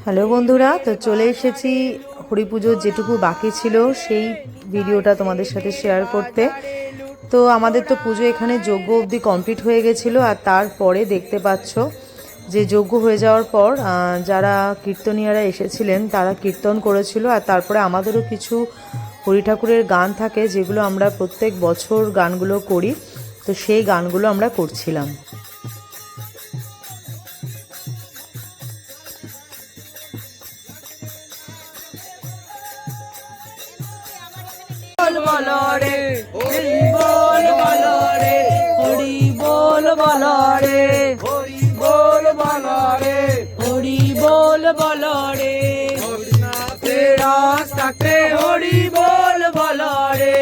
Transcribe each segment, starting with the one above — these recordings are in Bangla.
হ্যালো বন্ধুরা, তো চলে এসেছি হরি পুজোর যেটুকু বাকি ছিল সেই ভিডিওটা তোমাদের সাথে শেয়ার করতে। তো আমাদের তো পুজো এখানে যজ্ঞ অবধি কমপ্লিট হয়ে গেছিলো, আর তারপরে দেখতে পাচ্ছ যে যজ্ঞ হয়ে যাওয়ার পর যারা কীর্তনীয়ারা এসেছিলেন তারা কীর্তন করেছিল, আর তারপরে আমাদেরও কিছু হরি ঠাকুরের গান থাকে যেগুলো আমরা প্রত্যেক বছর গানগুলো করি, তো সেই গানগুলো আমরা করছিলাম। बोलो रे हरि बोल बोलो रे हरि बोल बोलो रे हरि बोल बोलो रे हरि बोल बोलो रे कृष्णा तेरा सके हरि बोल बोलो रे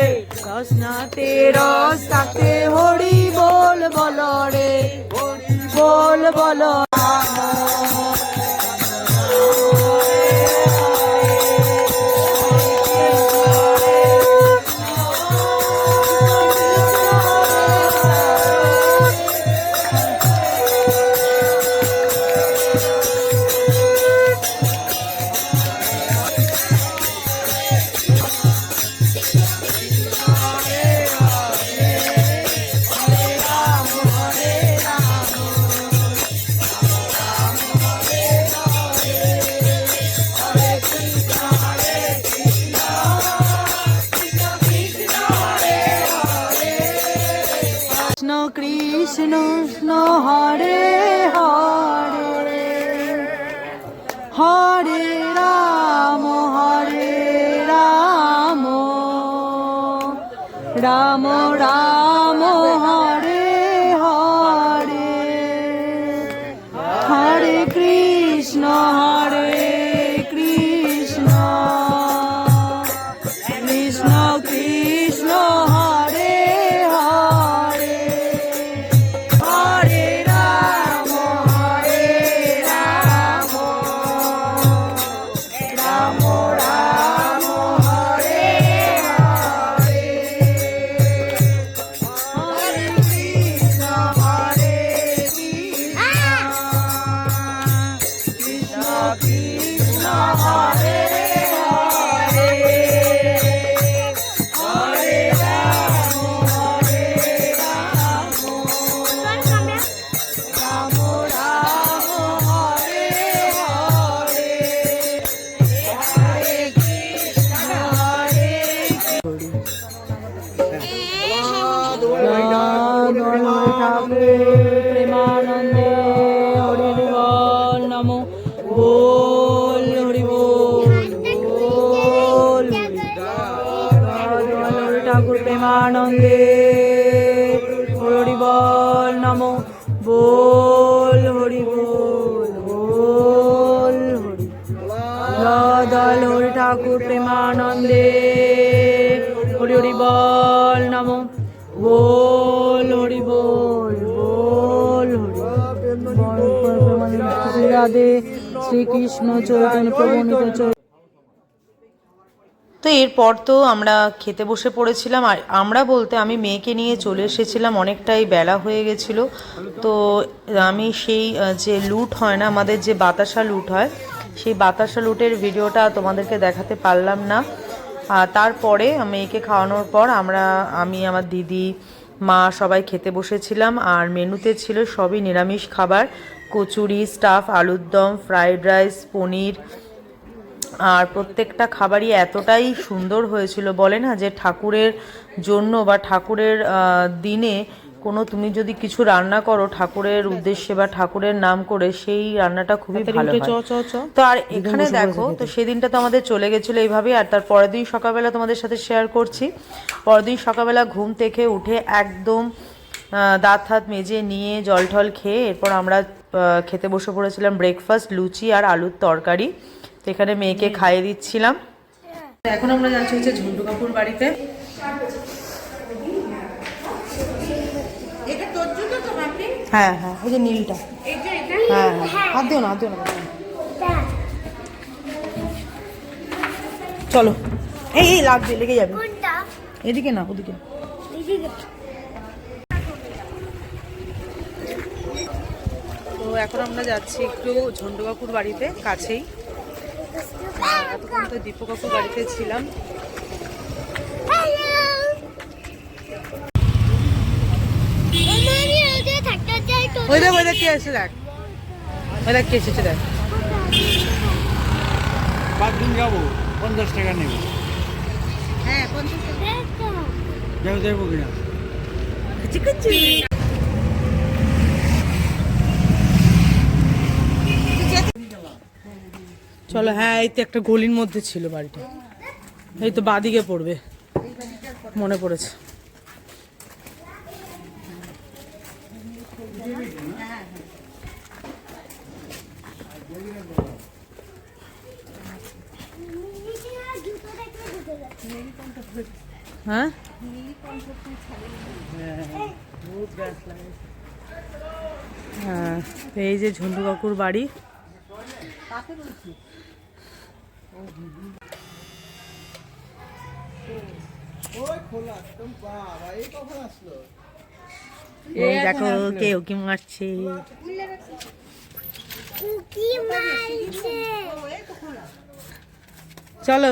कृष्णा तेरा सके हरि बोल बोलो रे हरि बोल बोलो कृष्ण कृष्ण हरे हरे हरे राम राम राम हरे हरे हरे कृष्ण कृष्ण कृष्ण हरे हरे हरे राम राम राम हरे हरे हरे कृष्ण कृष्ण कृष्ण हरे हरे हरे राम राम राम हरे हरे हरे कृष्ण प्रेमानंदे हरि बोल नमो बोल हरि बोल बोल हरि ठाकुर प्रेमानंदे हरि बोल नमो बोल हरि बोल बोल दल हरि ठाकुर प्रेमानंदे हरि हरि बोल नमो बोल हरि बोल बोल हरि राधे श्री कृष्ण चैतन्य प्रभु नित्यानंद। তো এরপর তো আমরা খেতে বসে পড়েছিলাম, আর আমরা বলতে আমি মেয়েকে নিয়ে চলে এসেছিলাম, অনেকটাই বেলা হয়ে গেছিলো। তো আমি সেই যে লুট হয় না, আমাদের যে বাতাসা লুট হয়, সেই বাতাসা লুটের ভিডিওটা তোমাদেরকে দেখাতে পারলাম না। তারপরে মেয়েকে খাওয়ানোর পর আমি আমার দিদি মা সবাই খেতে বসেছিলাম, আর মেনুতে ছিল সবই নিরামিষ খাবার, কচুরি, স্টাফ আলুর দম, ফ্রাইড রাইস, পনির, আর প্রত্যেকটা খাবারই এতটাই সুন্দর হয়েছিল। বলে না যে ঠাকুরের জন্য বা ঠাকুরের দিনে তুমি যদি কিছু রান্না করো ঠাকুরের উদ্দেশ্যে বা ঠাকুরের নাম করে, সেই রান্নাটা খুবই ভালো হয়। তো আর এখানে দেখো, তো সেদিনটা তো আমাদের চলে গেছিলো এইভাবেই। আর তার পরের দিন সকালবেলা তোমাদের সাথে শেয়ার করছি। পরের দিন সকালবেলা ঘুম থেকে উঠে একদম দাঁত হাত মেজে নিয়ে জল ঠল খেয়ে এরপর আমরা খেতে বসে পড়েছিলাম ব্রেকফাস্ট, লুচি আর আলুর তরকারি। তো এখানে মেয়েকে খাইয়ে দিচ্ছিলাম। এখন আমরা যাচ্ছি হচ্ছে ঝন্টু কাকুর বাড়িতে। হ্যাঁ হ্যাঁ, এই যে নীলটা, হ্যাঁ হ্যাঁ, হাত দিও না চলো। এই লাগবে, লেগে যাবে। এদিকে না, ওদিকে। তো এখন আমরা যাচ্ছি একটু ঝন্টু কাকুর বাড়িতে, কাছেই। এতক্ষণ তো দীপক কাকুর বাড়িতে ছিলাম। ওই দেখ কে এসে, দেখ ওই দেখ কে এসেছে, দেখ। বাথরুম যাবো, 50 টাকা নেব। হ্যাঁ 50 টাকা যাবো কিনা? চলো। হ্যাঁ এই তো একটা গলির মধ্যে ছিল বাড়িটা, এই তো বাদিকে পড়বে, মনে পড়েছে। হ্যাঁ হ্যাঁ, এই যে ঝন্টু কাকুর বাড়ি। এই দেখো কেউ কি মারছে। চলো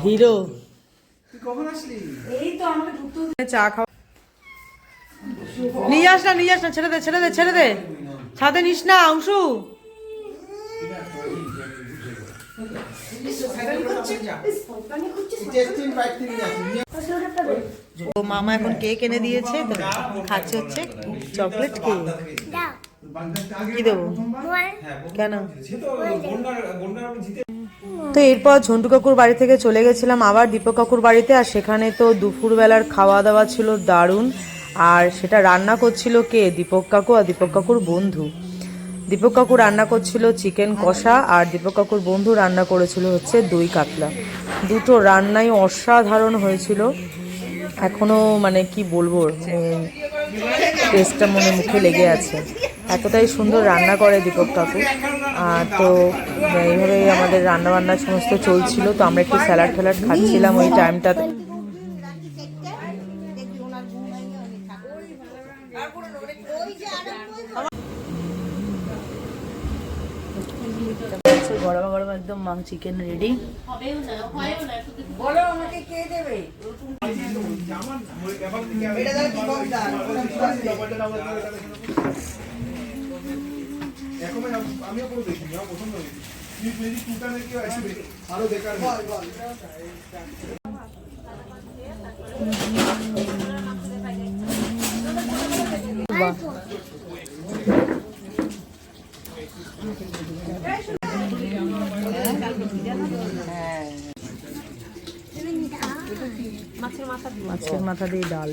হিরো চা খাওয়া। নিয়ে যাস না, ছেড়ে দে, ছাদে নিস না অংশু। ও মামা এখন কেক এনে দিয়েছে, তো খাচ্ছে হচ্ছে চকলেট কেক। কি দেবো কেন? তো এরপর ঝন্টু কাকুর বাড়ি থেকে চলে গেছিলাম আবার দীপক কাকুর বাড়িতে। আর সেখানে তো দুপুরবেলার খাওয়া দাওয়া ছিল দারুণ। আর সেটা রান্না করছিল কে? দীপক কাকু আর দীপক কাকুর বন্ধু। দীপক কাকু রান্না করছিল চিকেন কষা, আর দীপক কাকুর বন্ধু রান্না করেছিল হচ্ছে দই কাতলা। দুটো রান্নাই অসাধারণ হয়েছিল। এখনো মানে কি বলবো, টেস্টটা মনে মুখে লেগে আছে। এতটাই সুন্দর রান্না করে দীপক কাকু। তো এইভাবে আমাদের রান্নাবান্না সমস্ত চলছিল। তো আমরা একটু স্যালাড ট্যালাড খাচ্ছিলাম ওই টাইমটাতে। গরম গরম একদম চিকেন রেডি। মাছের মাথা দিয়ে ডাল।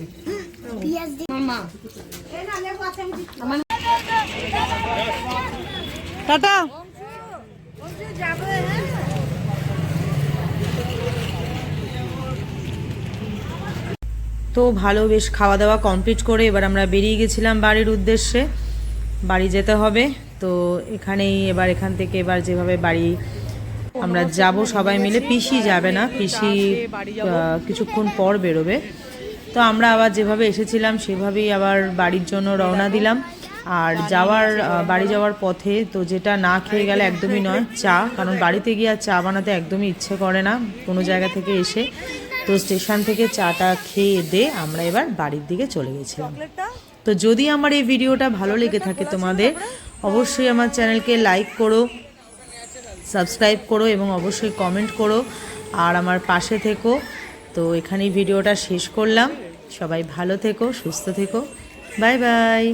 টাটা। তো ভালো বেশ খাওয়া দাওয়া কমপ্লিট করে এবার আমরা বেরিয়ে গেছিলাম বাড়ির উদ্দেশ্যে। বাড়ি যেতে হবে। তো এখানেই এখান থেকে যেভাবে বাড়ি আমরা যাব সবাই মিলে, পিসি যাবে না, পিসি কিছুক্ষণ পর বেরোবে। তো আমরা আবার যেভাবে এসেছিলাম সেভাবেই আবার বাড়ির জন্য রওনা দিলাম। আর বাড়ি যাওয়ার পথে তো যেটা না খেয়ে গেলে একদমই নয়, চা। কারণ বাড়িতে গিয়ে আর চা বানাতে একদমই ইচ্ছে করে না কোনো জায়গা থেকে এসে। তো স্টেশন থেকে চাটা খেয়ে দিয়ে আমরা এবার বাড়ির দিকে চলে গেছিলাম। তো যদি আমার এই ভিডিওটা ভালো লেগে থাকে তোমাদের, অবশ্যই আমার চ্যানেলকে লাইক করো, সাবস্ক্রাইব করো এবং অবশ্যই কমেন্ট করো আর আমার পাশে থেকো। তো এখানেই ভিডিওটা শেষ করলাম। সবাই ভালো থেকো, সুস্থ থেকো। Bye bye.